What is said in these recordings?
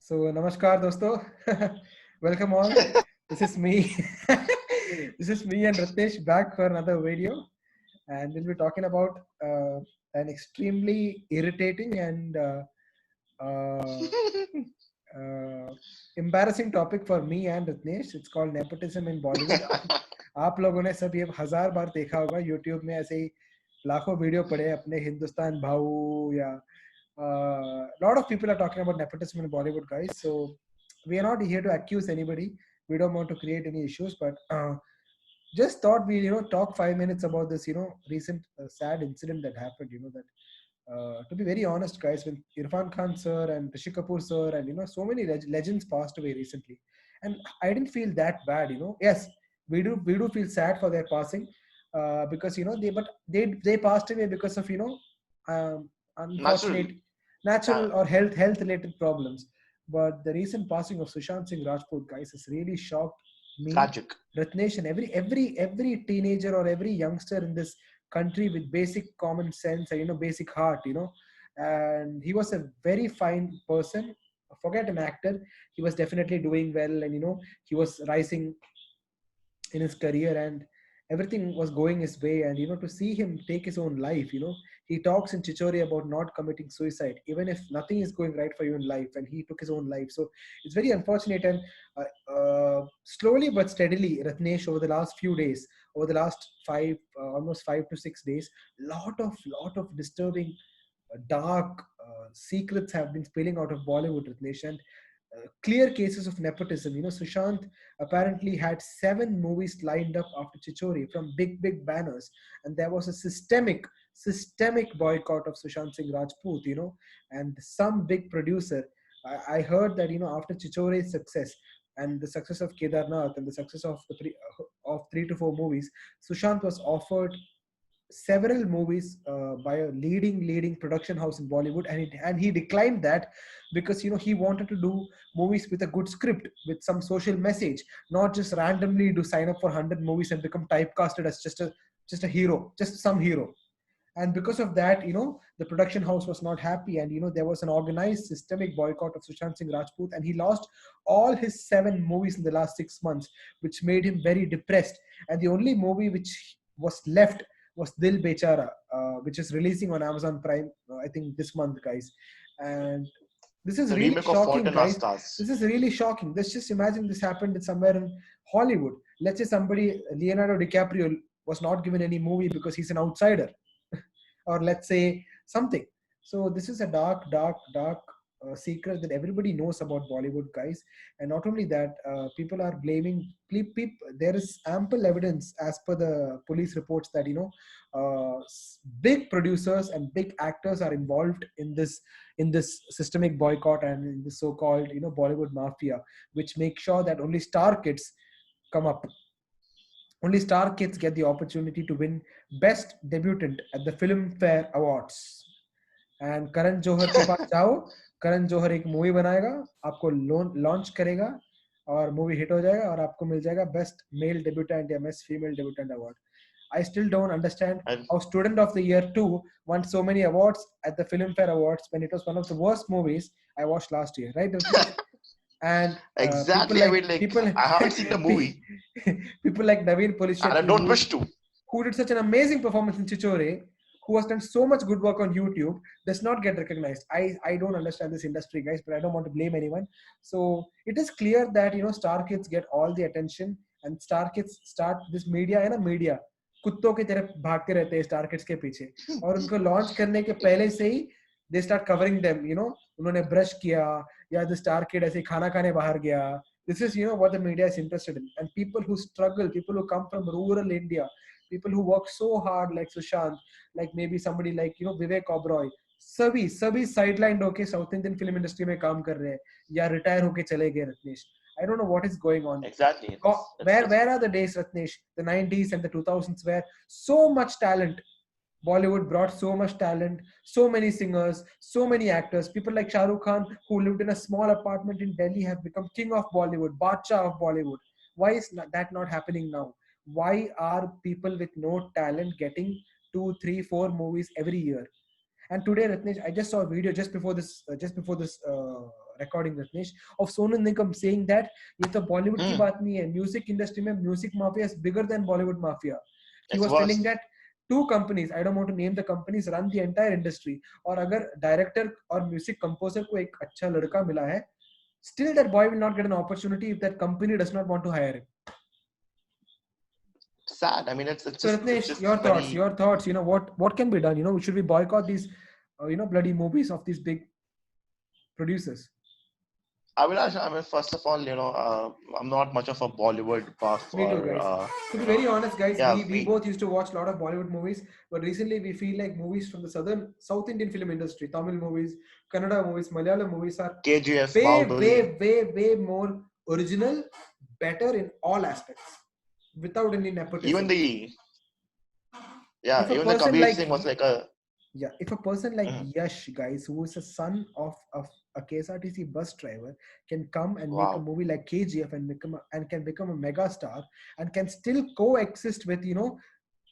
So, namaskar, dosto. Welcome all. This is me. This is me and Ratnesh back for another video, and we'll be talking about an extremely irritating and uh, uh, embarrassing topic for me and Ratnesh. It's called nepotism in Bollywood. आप लोगों ने सब ये 1000 बार देखा होगा YouTube में ऐसे ही लाखों वीडियो पड़े हैं अपने हिंदुस्तान भाऊ या lot of people are talking about nepotism in Bollywood, guys. So we are not here to accuse anybody. We don't want to create any issues, but just thought we talk 5 minutes about this recent sad incident that happened. That to be very honest, guys, when Irfan Khan sir and Rishi Kapoor sir and so many legends passed away recently, and I didn't feel that bad. Yes, we do feel sad for their passing, because they passed away because of unfortunate Naturally. natural Yeah. or health related problems. But the recent passing of Sushant Singh Rajput, guys, has really shocked me, Tragic. Ratnesh, and every teenager or every youngster in this country with basic common sense and basic heart. And he was a very fine person. Forget an actor. He was definitely doing well, and he was rising in his career, and everything was going his way. And to see him take his own life, he talks in Chichori about not committing suicide even if nothing is going right for you in life, and he took his own life. So it's very unfortunate. And slowly but steadily, Ratnesh, over the last few days, over the last almost 5 to 6 days, lot of disturbing, dark secrets have been spilling out of Bollywood, Ratnesh. And clear cases of nepotism. Sushant apparently had 7 movies lined up after Chichori from big banners, and there was a systemic boycott of Sushant Singh Rajput. And some big producer. I heard that after Chichori's success and the success of Kedarnath and the success of of 3 to 4 movies, Sushant was offered several movies by a leading production house in Bollywood, and he declined that because he wanted to do movies with a good script with some social message, not just randomly do sign up for 100 movies and become typecasted as just a hero, just some hero. And because of that, the production house was not happy, and there was an organized systemic boycott of Sushant Singh Rajput, and he lost all his 7 movies in the last 6 months, which made him very depressed. And the only movie which was left was Dil Bechara, which is releasing on Amazon Prime, I think this month, guys. And this is The really remake of shocking, Fault in Our guys. Stars. This is really shocking. Let's just imagine this happened somewhere in Hollywood. Let's say somebody, Leonardo DiCaprio, was not given any movie because he's an outsider, or let's say something. So this is a dark secret that everybody knows about Bollywood, guys. And not only that, people are blaming. There is ample evidence, as per the police reports, that big producers and big actors are involved in this systemic boycott and in the so-called Bollywood mafia, which make sure that come up only star kids get the opportunity to win Best Debutant at the Filmfare Awards. And Karan Johar के पास जाओ, करण जौहर एक movie बनाएगा, आपको launch करेगा, और movie hit हो जाएगा, और आपको मिल जाएगा बेस्ट मेल डेब्यूटेंट या best female debutante award. I still don't understand And how Student of the Year 2 won so many awards at the Filmfare Awards when it was one of the worst movies I watched last year, right, Ritesh? And people exactly. I like mean, like, people I haven't seen the movie, people like Naveen and I Polishetty, don't wish to. who did such an amazing performance in Chichore, who has done so much good work on YouTube, does not get recognized. I don't understand this industry, guys, but I don't want to blame anyone. So it is clear that star kids get all the attention, and star kids start this media है ना, media कुत्तों की तरह भागते रहते हैं star kids के पीछे, और उनको लॉन्च करने के पहले से ही दे स्टार्ट कवरिंग देम. उन्होंने ब्रश किया, या द स्टार किड ऐसे खाना खाने बाहर गया. This is what the media is interested in. And people who struggle, people who come from rural India, people who work so hard, like Sushant, like maybe somebody like Vivek Oberoi, सभी sidelined होके south Indian film industry में काम कर रहे हैं या retire होके चले गए, Ratnesh. I don't know what is going on. Exactly. Where are the days, Ratnesh, the 90s and the 2000s, where so much talent, Bollywood brought so much talent, so many singers, so many actors. People like Shah Rukh Khan, who lived in a small apartment in Delhi, have become king of Bollywood, Badshah of Bollywood. Why is that not happening now? Why are people with no talent getting 2, 3, 4 movies every year? And today, Ratnesh, I just saw a video just before this recording, Ratnesh, of Sonu Nigam saying that ये तो Bollywood की Hmm. बात नहीं है, music industry में music mafia is bigger than Bollywood mafia. He It's was telling worse. that two companies, I don't want to name the companies, run the entire industry. और अगर director और music composer को एक अच्छा लड़का मिला है, still that boy will not get an opportunity if that company does not want to hire him. Sad. I mean, it's So it's Ratnesh, just your very. thoughts. You know what can be done? You know, should we boycott these, bloody movies of these big producers? I mean, first of all, I'm not much of a Bollywood buff Me too, or, guys. To be very honest, guys, yeah, we both used to watch a lot of Bollywood movies, but recently we feel like movies from the South Indian film industry, Tamil movies, Kannada movies, Malayalam movies are KGF, way, Bahubali, way, way, way more original, better in all aspects, without any even nepotism. the, If yeah, a even the person Kabir like Singh was like a. Yeah, if a person like Mhm. Yash, guys, who is a son of a KSRTC bus driver, can come and make a Wow. movie like KGF and can become a mega star and can still coexist with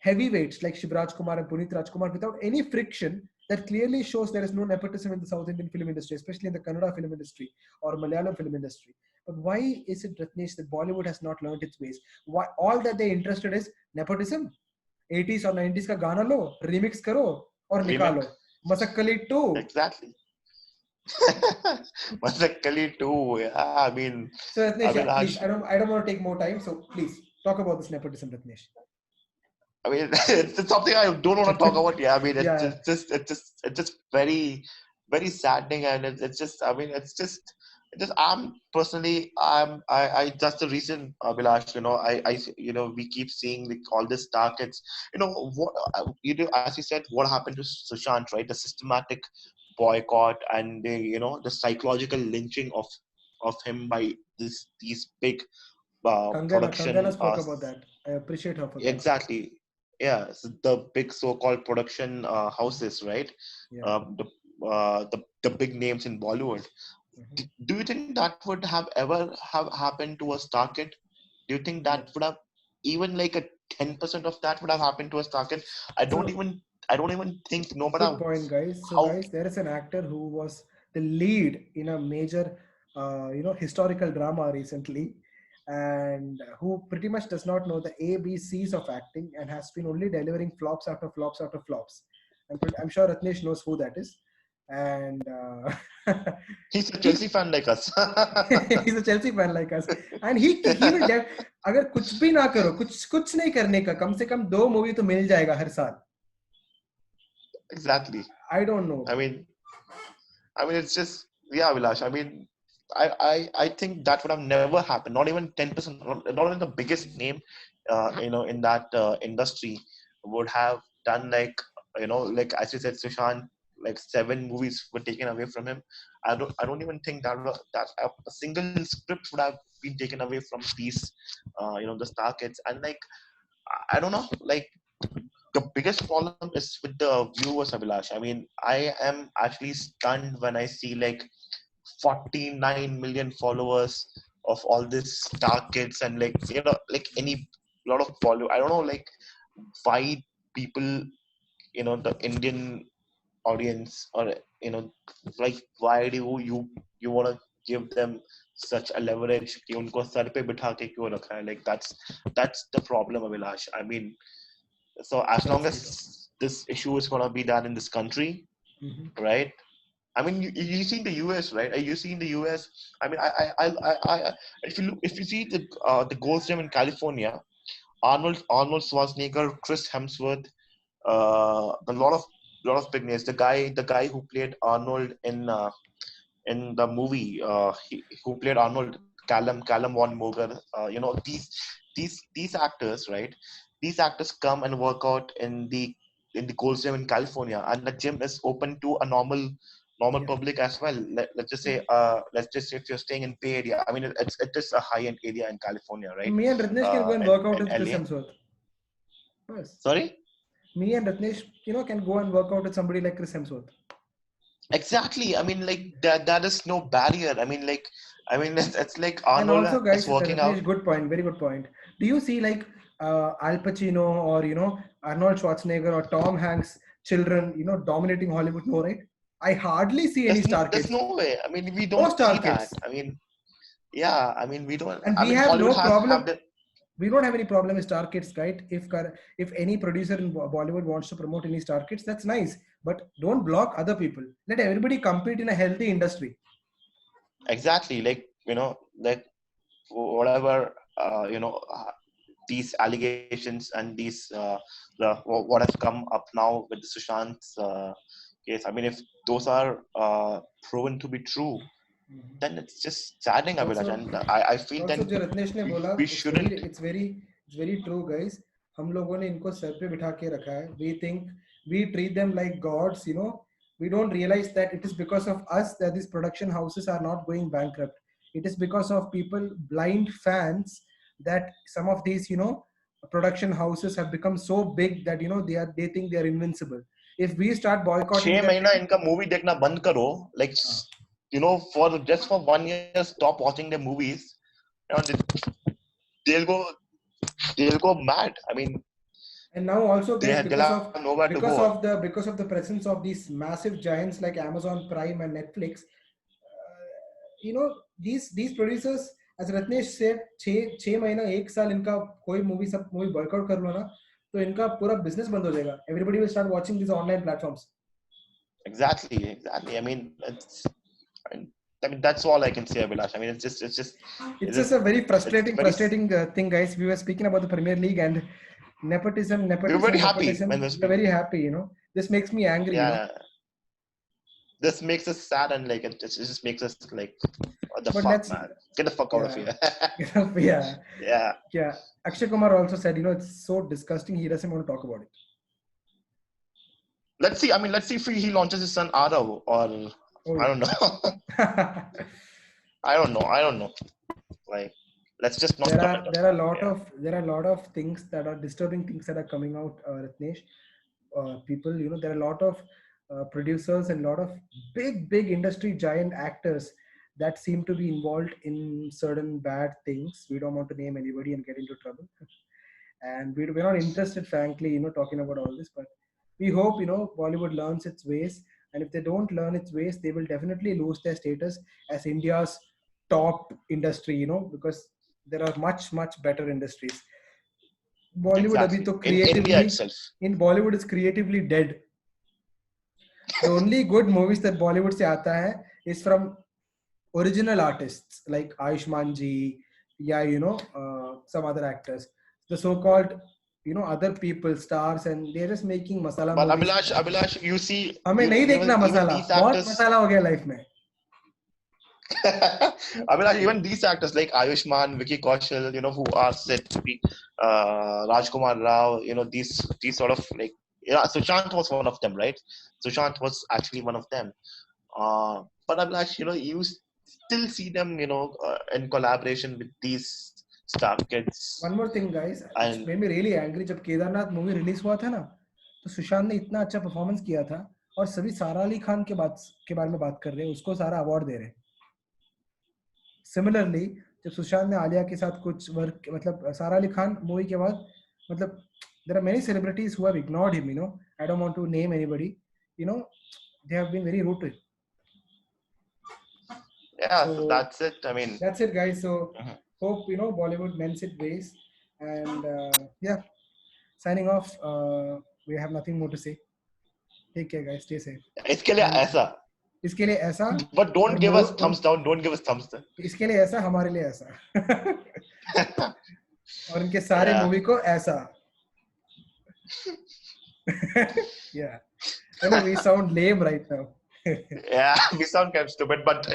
heavyweights like Shivraj Kumar and Punit Rajkumar without any friction, that clearly shows there is no nepotism in the South Indian film industry, especially in the Kannada film industry or Malayalam film industry. But why is it, Ratnesh, that Bollywood has not learned its ways? Why all that they're interested is nepotism? 80s और 90s का गाना लो, remix करो और निकालो. Remake. Masakali 2. Exactly. Masakali too. Yeah, So Ratnesh, yeah, please, Abhilash. I don't want to take more time. So please talk about this nepotism, Ratnesh. I mean, it's something I don't want to talk about. Yeah, I mean, Yeah. it's just very, very saddening, and it's just, I mean, I'm personally, that's the reason, Abhilash. We keep seeing like all this dark. It's, what, as you said, what happened to Sushant, right? The systematic boycott and the psychological lynching of him by these big Kangana production. spoke about that. I appreciate her for that. Exactly. Yeah, so the big so-called production houses, right? Yeah. The big names in Bollywood. Do you think that would have ever have happened to a star kid? Do you think Yeah. that would have even like a 10% of that would have happened to a star kid? So I don't even think, no good matter point, guys. So how. guys, there is an actor who was the lead in a major, historical drama recently, and who pretty much does not know the ABCs of acting and has been only delivering flops after flops after flops. I'm sure Ratnesh knows who that is, and He's a he Chelsea fan like us. he's a Chelsea fan like us, and he will. अगर कुछ भी ना करो, कुछ नहीं करने का, कम से कम 2 मूवी तो मिल जाएगा हर साल. Exactly. I don't know. It's just, yeah, Vilash. I think that would have never happened. Not even 10%. Not even the biggest name, in that industry would have done like as you said, Sushant. Like 7 movies were taken away from him. I don't even think that a single script would have been taken away from these, the star kids. And like I don't know, like the biggest problem is with the viewers, Abhilash. I am actually stunned when I see like 49 million followers of all these star kids, and like like any lot of follow. I don't know like why people, the Indian audience, or like why do you want to give them such a leverage कि उनको sir पे बिठा के क्यों रखा है? Like that's the problem, Abhilash. So as long That's it. as this issue is gonna be done in this country, right? You see in the US, right? You see in the US. If you see the Gold's Gym in California, Arnold Schwarzenegger, Chris Hemsworth, a lot of big names. The guy who played Arnold in the movie, who played Arnold, Callum Von Moger. These actors, right? These actors come and work out in the Gold's Gym in California, and the gym is open to a normal Yeah. public as well. Let's just say if you're staying in Bay Area. It is a high end area in California, right? Me and Ratnesh can go and work out In with Chris LA. Hemsworth. Yes. Sorry. Me and Ratnesh, can go and work out with somebody like Chris Hemsworth. Exactly. Like that is no barrier. It's like And Arnold also, is guys, working Ratnesh, out. good point, very good point. Do you see like Al Pacino or Arnold Schwarzenegger or Tom Hanks children, dominating Hollywood? No, right? I hardly see any star There's kids. no way. I mean, we No don't star see that. kids. I mean, yeah. I mean, we don't. And I we mean, have no Hollywood has problem. have the We don't have any problem with star kids, right? If any producer in Bollywood wants to promote any star kids, that's nice. But don't block other people. Let everybody compete in a healthy industry. exactly like like whatever these allegations and these what has come up now with the Sushant's case. I mean, if those are proven to be true, then it's just saddening, Abhilash, Also, and I feel also then जो रत्नेश ने बोला, we it's very shouldn't. it's very true, guys. हम लोगों ने इनको sir पे बिठा के रखा है. We think we treat them like gods, you know. We don't realize that it is because of us that these production houses are not going bankrupt. It is because of people, blind fans, that some of these, you know, production houses have become so big that, you know, they think they are invincible. If we start boycotting 6 them, महीना इनका movie देखना बंद करो, like for just for 1 year stop watching their movies, they'll go they'll go mad. I mean, and now also, guys, they'll have nowhere to go. because of the presence of these massive giants like Amazon Prime and Netflix, you know, these producers, as Ratnesh said, 6 महीना 1 साल इनका कोई movie boycott कर लो ना, तो इनका पूरा business बंद हो जाएगा. Everybody will start watching these online platforms. Exactly. I mean, that's all I can say, Abhilash. I mean, It's just a very it's very. frustrating thing, guys. We were speaking about the Premier League and nepotism. We were very happy when we were We're very happy, you know. This makes me angry, you know. Yeah, this makes us sad and like it just makes us like, what the But fuck, man? Get the fuck out of here. yeah. Yeah. Akshay Kumar also said, you know, it's so disgusting. He doesn't want to talk about it. Let's see. I mean, let's see if he launches his son Arav or I don't know. I don't know. Like, let's just not. There are a lot of things that are disturbing things that are coming out, Ratnesh. People, you know, there are a lot of producers and a lot of big industry giant actors that seem to be involved in certain bad things. We don't want to name anybody and get into trouble. And we're not interested, frankly, you know, talking about all this. But we hope, you know, Bollywood learns its ways. And if they don't learn its ways, they will definitely lose their status as India's top industry, you know, because there are much better industries. Bollywood Exactly. abhi to In India creatively itself. in Bollywood is creatively dead. The only good movies that Bollywood se aata hai is from original artists like Ayushmann ji, yeah, you know, some other actors. The so-called, you know, other people, stars, and they're just making masala But movies. Abhilash, you see, हमें नहीं देखना even masala. these बहुत actors. मसाला हो गया life में. Abhilash, even these actors like Ayushmann, Vicky Kaushal, you know, who are said to be Rajkumar Rao, you know, these sort of like, yeah, Sushant was one of them, right? Sushant was actually one of them. But Abhilash, you know, you still see them, you know, in collaboration with these star kids. One more thing, guys, And which made me really angry. जब Kedarnath movie release हुआ था ना, तो सुशांत ने इतना अच्छा performance किया था और सभी सारा अली खान के बारे में बात कर रहे हैं, उसको सारा अवार्ड दे रहे हैं. सिमिलरली जब सुशांत ने आलिया के साथ कुछ वर्क, मतलब सारा अली खान मूवी के बाद, मतलब there are many celebrities who have ignored him, you know. I don't want to name anybody, you know. They have been very rude to him. Yeah, so that's it. I mean, that's it, guys. So hope, you know, Bollywood mends its ways. And yeah, signing off. We have nothing more to say. Take care, guys. Stay safe. इसके लिए ऐसा. इसके लिए ऐसा. But don't give us thumbs down. Don't give us thumbs down. इसके लिए ऐसा, हमारे लिए ऐसा. और इनके सारे मूवी को ऐसा. Yeah. I know we sound lame right now. Yeah, we sound kind of stupid, but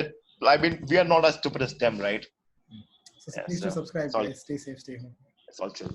I mean, we are not as stupid as them, right? So please do subscribe, guys. Stay safe, stay home. It's all true.